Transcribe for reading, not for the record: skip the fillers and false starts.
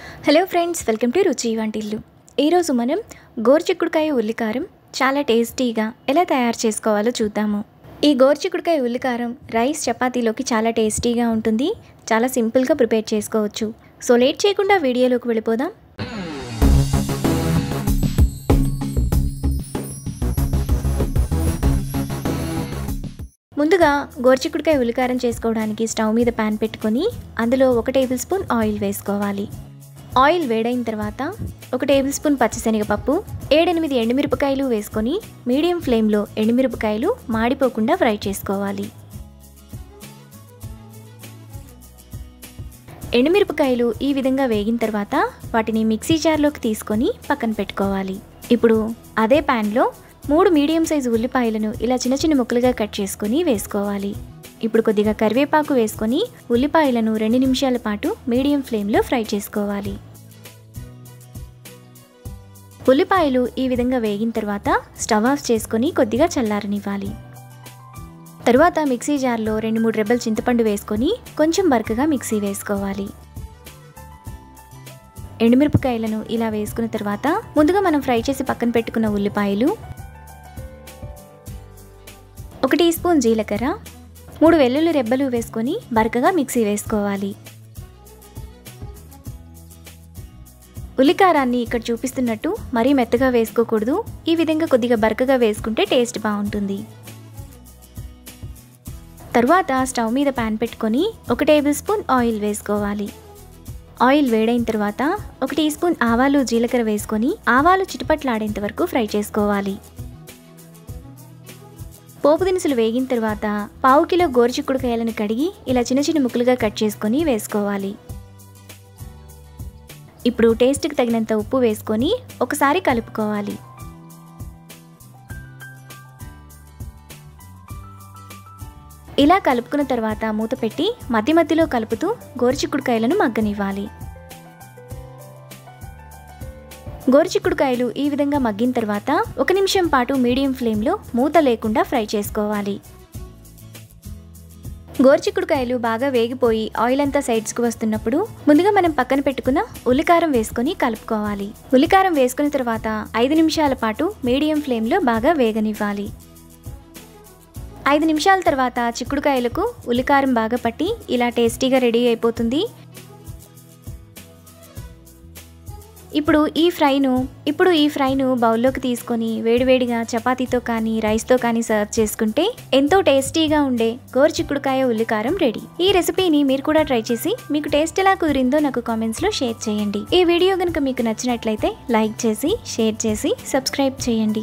Hello friends, welcome to రుచి వంటిల్లు. ఈరోజు మనం గోరుచిక్కుడుకాయ ఉల్లికారం చాలా టేస్టీగా ఎలా తయారు చేసుకోవాలో చూద్దాము. ఈ గోరుచిక్కుడుకాయ ఉల్లికారం రైస్ చపాతీలోకి చాలా టేస్టీగా ఉంటుంది. చాలా సింపుల్గా ప్రిపేర్ చేసుకోవచ్చు. సో లేట్ చేయకుండా వీడియోలోకి వెళ్ళిపోదాం. ముందుగా గోరుచిక్కుడుకాయ ఉల్లికారం చేసుకోవడానికి స్టవ్ మీద ప్యాన్ పెట్టుకొని అందులో 1 టేబుల్ స్పూన్ ఆయిల్ వేసుకోవాలి. ఆయిల్ వేడైన తర్వాత 1 టేబుల్ స్పూన్ పచ్చిశనగపప్పు, 7-8 ఎండుమిరపకాయలు వేసుకొని మీడియం ఫ్లేమ్లో ఎండుమిరపకాయలు మాడిపోకుండా ఫ్రై చేసుకోవాలి. ఎండుమిరపకాయలు ఈ విధంగా వేగిన తర్వాత వాటిని మిక్సీ జార్లోకి తీసుకొని పక్కన పెట్టుకోవాలి. ఇప్పుడు అదే ప్యాన్లో 3 మీడియం సైజు ఉల్లిపాయలను ఇలా చిన్న చిన్న ముక్కలుగా కట్ చేసుకొని వేసుకోవాలి. ఇప్పుడు కొద్దిగా కరివేపాకు వేసుకొని ఉల్లిపాయలను 2 నిమిషాల పాటు మీడియం ఫ్లేమ్లో ఫ్రై చేసుకోవాలి. ఉల్లిపాయలు ఈ విధంగా వేగిన తర్వాత స్టవ్ ఆఫ్ చేసుకొని కొద్దిగా చల్లారనివ్వాలి. తరువాత మిక్సీ జార్లో 2-3 రెబ్బల చింతపండు వేసుకొని కొంచెం బరకగా మిక్సీ వేసుకోవాలి. ఎండుమిరపకాయలను ఇలా వేసుకున్న తర్వాత ముందుగా మనం ఫ్రై చేసి పక్కన పెట్టుకున్న ఉల్లిపాయలు, 1 టీ స్పూన్ జీలకర్ర, 3 వెల్లుల్లి రెబ్బలు వేసుకొని బరకగా మిక్సీ వేసుకోవాలి. ఉల్లికారాన్ని ఇక్కడ చూపిస్తున్నట్టు మరీ మెత్తగా వేసుకోకూడదు. ఈ విధంగా కొద్దిగా బరకగా వేసుకుంటే టేస్ట్ బాగుంటుంది. తరువాత స్టవ్ మీద ప్యాన్ పెట్టుకొని 1 టేబుల్ స్పూన్ ఆయిల్ వేసుకోవాలి. ఆయిల్ వేడైన తర్వాత 1 టీ స్పూన్ ఆవాలు, జీలకర్ర వేసుకొని ఆవాలు చిటపట్లాడేంత వరకు ఫ్రై చేసుకోవాలి. పోపు దినుసులు వేగిన తర్వాత 1/2 కిలో గోరుచిక్కుడుకాయలను కడిగి ఇలా చిన్న చిన్న ముక్కలుగా కట్ చేసుకొని వేసుకోవాలి. ఇప్పుడు టేస్ట్కి తగినంత ఉప్పు వేసుకొని ఒకసారి కలుపుకోవాలి. ఇలా కలుపుకున్న తర్వాత మూత పెట్టి మధ్య మధ్యలో కలుపుతూ గోరుచిక్కుడుకాయలను మగ్గనివ్వాలి. గోరుచిక్కుడుకాయలు ఈ విధంగా మగ్గిన తర్వాత 1 నిమిషం పాటు మీడియం ఫ్లేమ్లో మూత లేకుండా ఫ్రై చేసుకోవాలి. గోరుచిక్కుడుకాయలు బాగా వేగిపోయి ఆయిల్ అంతా సైడ్స్కు వస్తున్నప్పుడు ముందుగా మనం పక్కన పెట్టుకున్న ఉల్లికారం వేసుకొని కలుపుకోవాలి. ఉల్లికారం వేసుకున్న తర్వాత 5 నిమిషాల పాటు మీడియం ఫ్లేమ్లో బాగా వేగనివ్వాలి. 5 నిమిషాల తర్వాత చిక్కుడుకాయలకు ఉల్లికారం బాగా పట్టి ఇలా టేస్టీగా రెడీ అయిపోతుంది. ఇప్పుడు ఈ ఫ్రైను బౌల్లోకి తీసుకొని వేడివేడిగా చపాతీతో కానీ రైస్తో కానీ సర్వ్ చేసుకుంటే ఎంతో టేస్టీగా ఉండే గోరుచిక్కుడుకాయ ఉల్లికారం రెడీ. ఈ రెసిపీని మీరు కూడా ట్రై చేసి మీకు టేస్ట్ ఎలా కుదిరిందో నాకు కామెంట్స్లో షేర్ చేయండి. ఈ వీడియో కనుక మీకు నచ్చినట్లయితే లైక్ చేసి, షేర్ చేసి, సబ్స్క్రైబ్ చేయండి.